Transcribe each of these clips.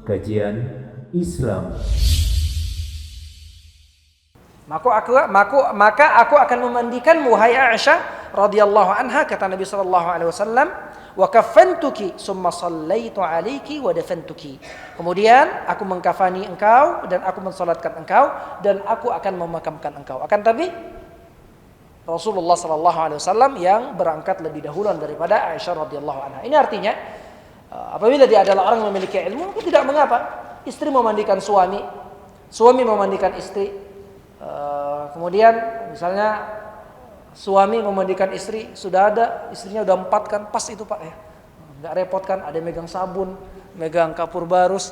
Kajian Islam. Maka aku akan memandikanmu, wahai Aisyah radhiyallahu anha, kata Nabi sallallahu alaihi wasallam, wa kafantuki summa sallaitu alaiki wa dafantuki. Kemudian aku mengkafani engkau dan aku mensalatkan engkau dan aku akan memakamkan engkau. Akan tapi Rasulullah sallallahu alaihi wasallam yang berangkat lebih dahulu daripada Aisyah radhiyallahu anha. Ini artinya apabila dia adalah orang yang memiliki ilmu, maka tidak mengapa istri memandikan suami, suami memandikan istri. Kemudian misalnya suami memandikan istri, sudah ada istrinya udah 4 kan, pas itu Pak ya, nggak repot kan, ada yang megang sabun, megang kapur barus.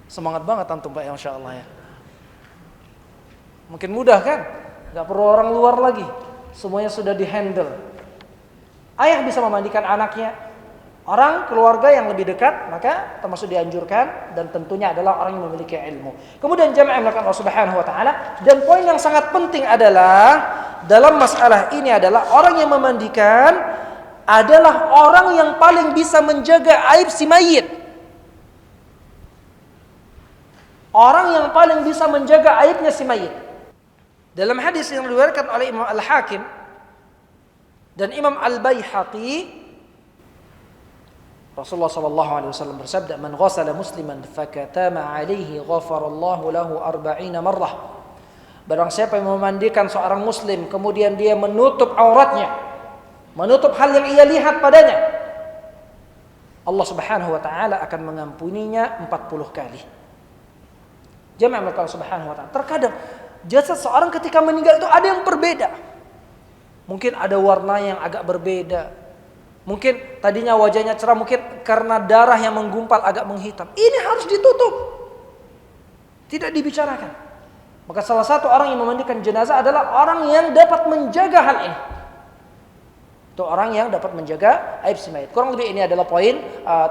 Semangat banget antum Pak ya, Masya Allah ya. Mungkin mudah kan, nggak perlu orang luar lagi, semuanya sudah dihandle. Ayah bisa memandikan anaknya. Orang keluarga yang lebih dekat maka termasuk dianjurkan, dan tentunya adalah orang yang memiliki ilmu. Kemudian jamaah yang Allah Subhanahu wa taala, dan poin yang sangat penting adalah dalam masalah ini adalah orang yang memandikan adalah orang yang paling bisa menjaga aib si mayit. Orang yang paling bisa menjaga aibnya si mayit. Dalam hadis yang diriwayatkan oleh Imam Al-Hakim dan Imam Al-Baihaqi, Rasulullah sallallahu alaihi wasallam bersabda, "Man ghassala musliman fakatama alaihi ghafarallahu lahu 40 marrah." Barang siapa yang memandikan seorang muslim kemudian dia menutup auratnya, menutup hal yang ia lihat padanya, Allah Subhanahu wa taala akan mengampuninya 40 kali. Jamaah Allah Subhanahu wa taala. Terkadang jasad seorang ketika meninggal itu ada yang berbeda. Mungkin ada warna yang agak berbeda. Mungkin tadinya wajahnya cerah, mungkin karena darah yang menggumpal agak menghitam. Ini harus ditutup, tidak dibicarakan. Maka salah satu orang yang memandikan jenazah adalah orang yang dapat menjaga hal ini. Itu orang yang dapat menjaga aib si mayit. Kurang lebih ini adalah poin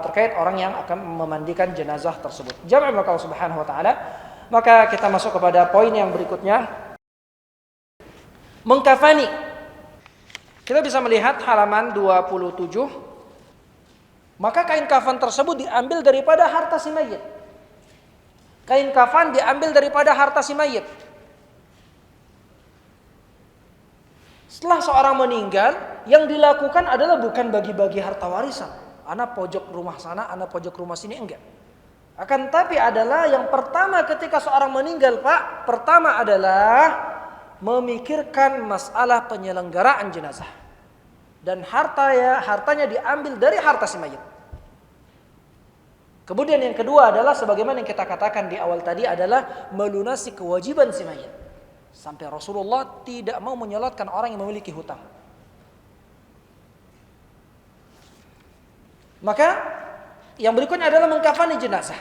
terkait orang yang akan memandikan jenazah tersebut. Jamaah Allah Subhanahu wa taala. Maka kita masuk kepada poin yang berikutnya. Mengkafani. Kita bisa melihat halaman 27. Maka kain kafan tersebut diambil daripada harta si mayit. Kain kafan diambil daripada harta si mayit. Setelah seorang meninggal, yang dilakukan adalah bukan bagi-bagi harta warisan. Anak pojok rumah sana, anak pojok rumah sini, enggak. Akan tapi adalah yang pertama ketika seorang meninggal Pak, pertama adalah memikirkan masalah penyelenggaraan jenazah, dan hartanya diambil dari harta si mayit. Kemudian yang kedua adalah sebagaimana yang kita katakan di awal tadi adalah melunasi kewajiban si mayit. Sampai Rasulullah tidak mau menyolatkan orang yang memiliki hutang. Maka yang berikutnya adalah mengkafani jenazah.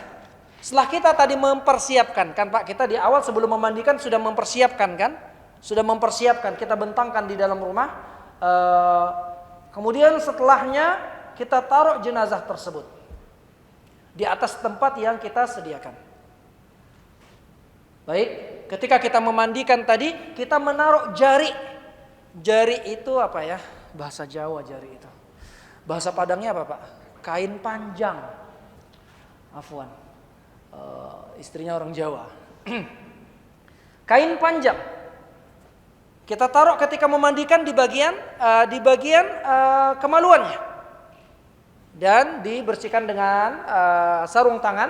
Setelah kita tadi mempersiapkan kan Pak, kita di awal sebelum memandikan sudah mempersiapkan kan? Sudah mempersiapkan, kita bentangkan di dalam rumah. Kemudian setelahnya kita taruh jenazah tersebut di atas tempat yang kita sediakan. Baik, ketika kita memandikan tadi, kita menaruh jari. Jari itu apa ya? Bahasa Jawa jari itu. Bahasa Padangnya apa Pak? Kain panjang. Afwan. Istrinya orang Jawa. Kain panjang. Kita taruh ketika memandikan di bagian kemaluannya, dan dibersihkan dengan sarung tangan.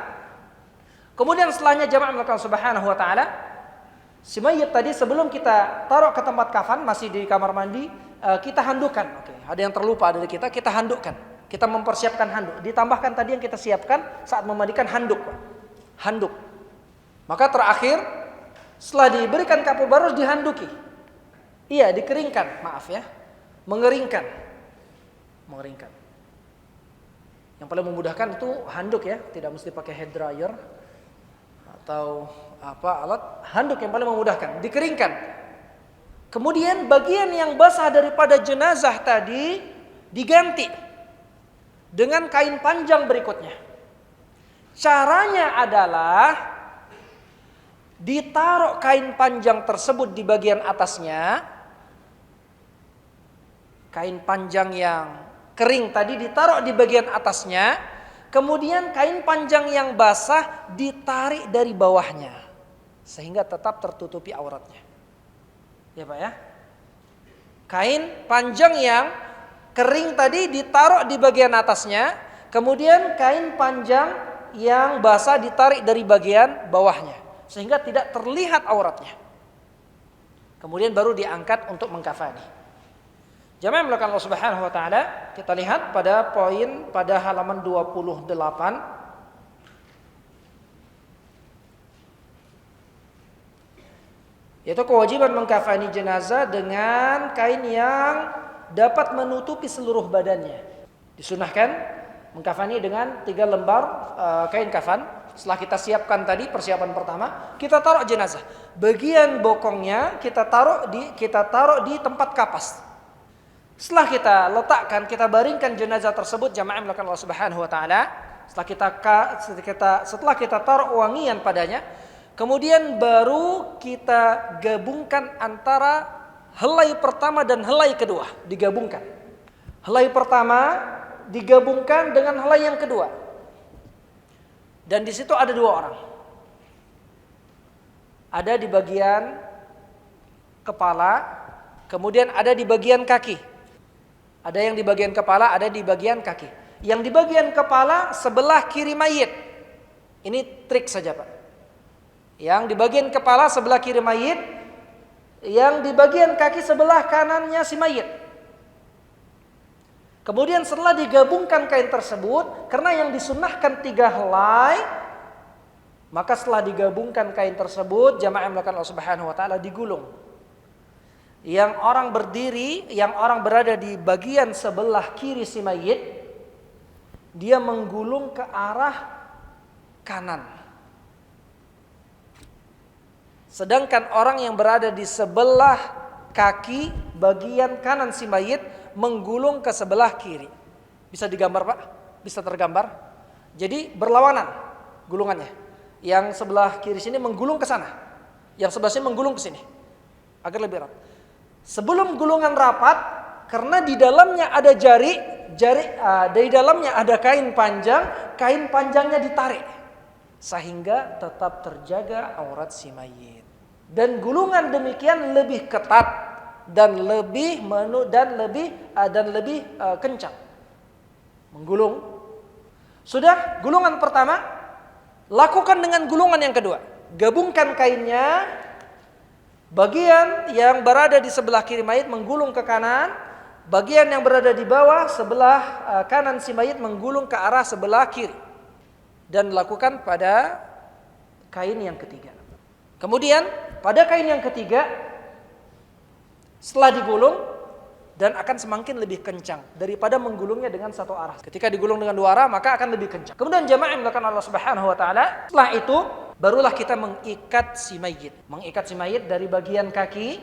Kemudian setelahnya jamaah Allah Subhanahu wa taala, si mayit tadi sebelum kita taruh ke tempat kafan masih di kamar mandi, kita handukkan. Oke, ada yang terlupa dari kita handukkan. Kita mempersiapkan handuk. Ditambahkan tadi yang kita siapkan saat memandikan handuk. Handuk. Maka terakhir setelah diberikan kapur barus dihanduki. Iya, dikeringkan, maaf ya. Mengeringkan. Yang paling memudahkan itu handuk ya, tidak mesti pakai hair dryer atau alat. Handuk yang paling memudahkan, dikeringkan. Kemudian bagian yang basah daripada jenazah tadi diganti dengan kain panjang berikutnya. Caranya adalah ditaruh kain panjang tersebut di bagian atasnya. Kain panjang yang kering tadi ditaruh di bagian atasnya. kemudian kain panjang yang basah ditarik dari bawahnya sehingga tetap tertutupi auratnya. Ya Pak ya. Kain panjang yang kering tadi ditaruh di bagian atasnya, kemudian kain panjang yang basah ditarik dari bagian bawahnya sehingga tidak terlihat auratnya. Kemudian baru diangkat untuk mengkafani. Jamaah yang melakukan Allah Subhanahu wa taala, kita lihat pada poin pada halaman 28. Yaitu kewajiban mengkafani jenazah dengan kain yang dapat menutupi seluruh badannya. Disunahkan mengkafani dengan 3 lembar kain kafan. Setelah kita siapkan tadi persiapan pertama, kita taruh jenazah. Bagian bokongnya kita taruh di tempat kapas. Setelah kita letakkan, kita baringkan jenazah tersebut, jamaah yang melakukan Allah Subhanahu wa taala. Setelah kita taruh wangian padanya, kemudian baru kita gabungkan antara helai pertama dan helai kedua, digabungkan. Helai pertama digabungkan dengan helai yang kedua. Dan di situ ada 2 orang. Ada di bagian kepala, kemudian ada di bagian kaki. Ada yang di bagian kepala, ada di bagian kaki. Yang di bagian kepala sebelah kiri mayit. Ini trik saja Pak. Yang di bagian kepala sebelah kiri mayit, yang di bagian kaki sebelah kanannya si mayit. Kemudian setelah digabungkan kain tersebut, karena yang disunnahkan 3 helai, maka setelah digabungkan kain tersebut, jamaah yang melakukan Allah Subhanahu wa taala digulung. Yang orang berdiri, yang orang berada di bagian sebelah kiri si mayit, dia menggulung ke arah kanan. Sedangkan orang yang berada di sebelah kaki bagian kanan si mayit menggulung ke sebelah kiri. Bisa digambar Pak? Bisa tergambar? Jadi berlawanan gulungannya. Yang sebelah kiri sini menggulung ke sana, yang sebelah sini menggulung ke sini agar lebih rapat. Sebelum gulungan rapat, karena di dalamnya ada di dalamnya ada kain panjangnya ditarik sehingga tetap terjaga aurat si mayit. Dan gulungan demikian lebih ketat dan lebih kencang. Menggulung. Sudah gulungan pertama, lakukan dengan gulungan yang kedua. Gabungkan kainnya. Bagian yang berada di sebelah kiri mayit menggulung ke kanan, bagian yang berada di bawah sebelah kanan si mayit menggulung ke arah sebelah kiri. Dan lakukan pada kain yang ketiga. Kemudian pada kain yang ketiga, setelah digulung, dan akan semakin lebih kencang daripada menggulungnya dengan satu arah. Ketika digulung dengan 2 arah, maka akan lebih kencang. Kemudian jamaah yang melakukan Allah Subhanahu wa taala, setelah itu barulah kita mengikat si mayit. Mengikat si mayit dari bagian kaki,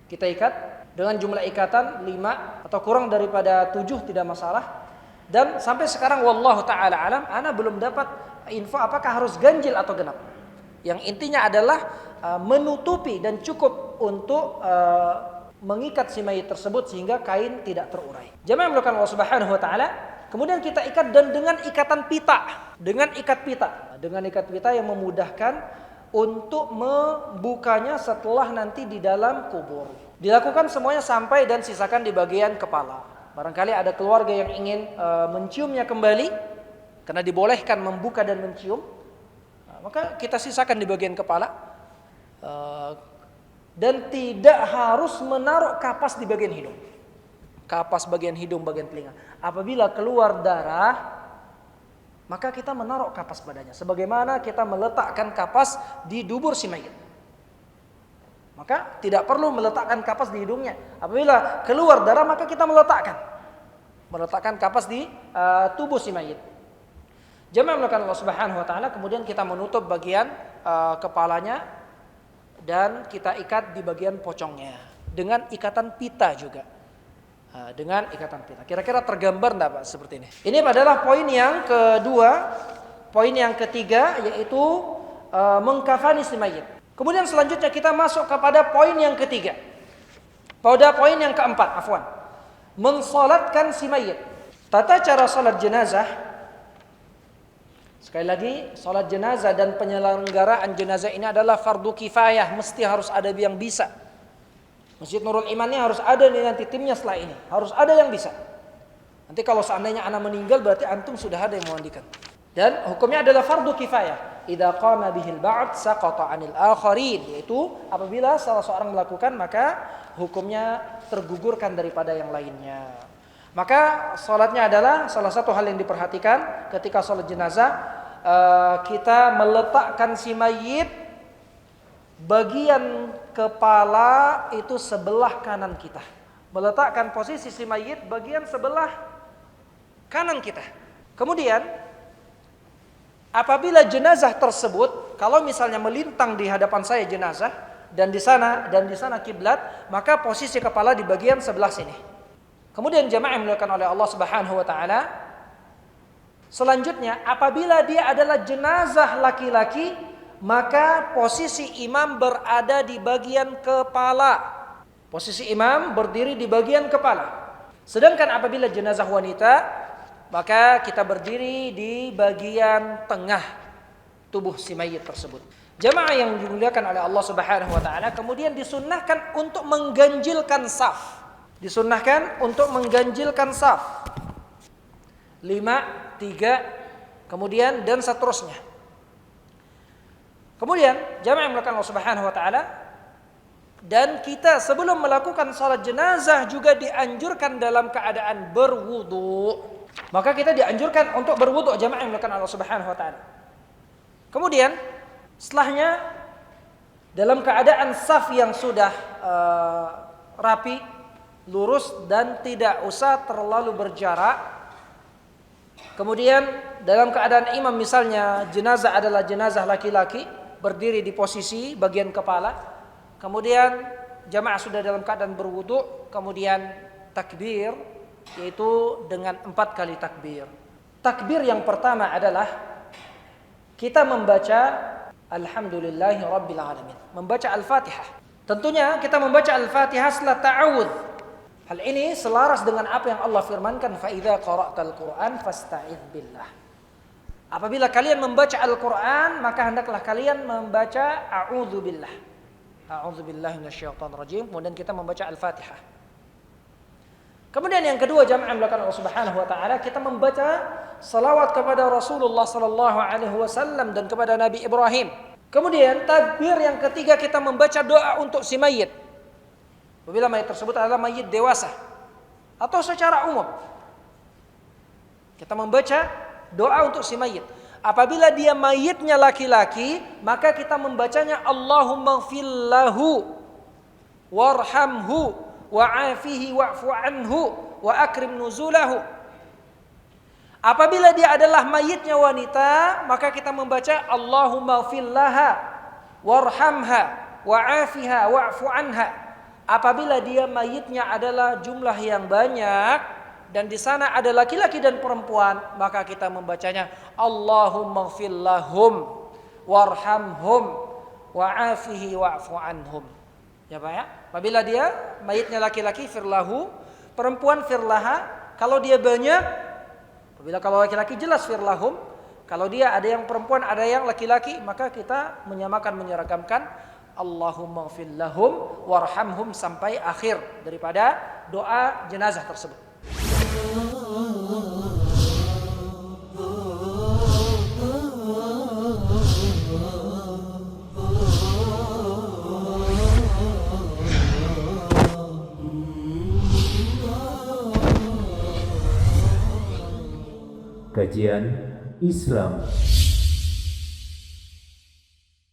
kita ikat dengan jumlah ikatan 5 atau kurang daripada 7 tidak masalah. Dan sampai sekarang wallahu taala alam, ana belum dapat info apakah harus ganjil atau genap. Yang intinya adalah menutupi dan cukup untuk mengikat si mayit tersebut sehingga kain tidak terurai. Jamaah yang melakukan Allah Subhanahu wa taala, kemudian kita ikat dan dengan ikatan pita, dengan ikat pita yang memudahkan untuk membukanya setelah nanti di dalam kubur. Dilakukan semuanya sampai dan sisakan di bagian kepala. Barangkali ada keluarga yang ingin menciumnya kembali, karena dibolehkan membuka dan mencium, maka kita sisakan di bagian kepala. Dan tidak harus menaruh kapas di bagian hidung. Kapas bagian hidung, bagian telinga. Apabila keluar darah, maka kita menaruh kapas padanya. Sebagaimana kita meletakkan kapas di dubur si mayit. Maka tidak perlu meletakkan kapas di hidungnya. Apabila keluar darah, maka kita meletakkan kapas di tubuh si mayit. Jamaah melakukan Allah Subhanahu wa taala, kemudian kita menutup bagian kepalanya dan kita ikat di bagian pocongnya dengan ikatan pita juga. Dengan ikatan pita. Kira-kira tergambar enggak Pak seperti ini? Ini adalah poin yang kedua. Poin yang ketiga yaitu mengkafani si mayit. Kemudian selanjutnya kita masuk kepada poin yang ketiga. Pada poin yang keempat, mensalatkan si mayit. Tata cara salat jenazah, sekali lagi, salat jenazah dan penyelenggaraan jenazah ini adalah fardu kifayah, mesti harus ada yang bisa. Masjid Nurul Iman ini harus ada nih nanti timnya setelah ini, harus ada yang bisa. Nanti kalau seandainya anak meninggal berarti antum sudah ada yang memandikan. Dan hukumnya adalah fardu kifayah. Idza qama bihil ba'd saqata 'anil akharin, yaitu apabila salah seorang melakukan maka hukumnya tergugurkan daripada yang lainnya. Maka salatnya adalah salah satu hal yang diperhatikan ketika salat jenazah, kita meletakkan si mayit bagian kepala itu sebelah kanan kita. Meletakkan posisi si mayit bagian sebelah kanan kita. Kemudian apabila jenazah tersebut, kalau misalnya melintang di hadapan saya jenazah dan di sana kiblat, maka posisi kepala di bagian sebelah sini. Kemudian jamaah yang dimuliakan oleh Allah Subhanahu wa taala, selanjutnya apabila dia adalah jenazah laki-laki, maka posisi imam berada di bagian kepala. Posisi imam berdiri di bagian kepala. Sedangkan apabila jenazah wanita, maka kita berdiri di bagian tengah tubuh si mayit tersebut. Jamaah yang dimuliakan oleh Allah Subhanahu wa taala, kemudian disunnahkan untuk mengganjilkan saf. Disunnahkan untuk mengganjilkan saf. 5, 3, kemudian dan seterusnya. Kemudian jamaah yang dimuliakan Allah Subhanahu wa taala, dan kita sebelum melakukan salat jenazah juga dianjurkan dalam keadaan berwudu. Maka kita dianjurkan untuk berwudu, jamaah yang dimuliakan Allah Subhanahu wa taala. Kemudian setelahnya dalam keadaan saf yang sudah rapi, lurus dan tidak usah terlalu berjarak. Kemudian dalam keadaan imam misalnya jenazah adalah jenazah laki-laki, berdiri di posisi bagian kepala. Kemudian jamaah sudah dalam keadaan berwudu, kemudian takbir, yaitu dengan 4 kali takbir. Takbir yang pertama adalah kita membaca Alhamdulillahi Rabbil Alamin, membaca Al-Fatihah. Tentunya kita membaca Al-Fatihah setelah ta'awudz. Hal ini selaras dengan apa yang Allah firmankan, fa idza qara'tal Qur'an fasta'idz billah. Apabila kalian membaca Al-Qur'an, maka hendaklah kalian membaca a'udzubillah. A'udzubillahi minasyaitonir rajim. Kemudian kita membaca Al-Fatihah. Kemudian yang kedua, jamaah yang dimuliakan Allah Subhanahu wa taala, kita membaca salawat kepada Rasulullah sallallahu alaihi wasallam dan kepada Nabi Ibrahim. Kemudian takbir yang ketiga, kita membaca doa untuk si mayit. Apabila mayit tersebut adalah mayit dewasa atau secara umum, kita membaca doa untuk si mayit. Apabila dia mayitnya laki-laki, maka kita membacanya Allahumma ghfirlahu warhamhu wa'afihi wa'fu anhu wa akrim nuzulahu. Apabila dia adalah mayitnya wanita, maka kita membaca Allahumma ghfirlaha warhamha wa'afiha wa'fu anha. Apabila dia mayitnya adalah jumlah yang banyak dan di sana ada laki-laki dan perempuan, maka kita membacanya Allahumma ighfir lahum warhamhum wa'afihi wa'fu anhum. Ya Pak ya? Apabila dia mayitnya laki-laki firlahu, perempuan firlaha. Kalau dia banyak, apabila kalau laki-laki jelas firlahum, kalau dia ada yang perempuan ada yang laki-laki, maka kita menyamakan, menyeragamkan Allahumma ighfir lahum warhamhum sampai akhir daripada doa jenazah tersebut. Kajian Islam.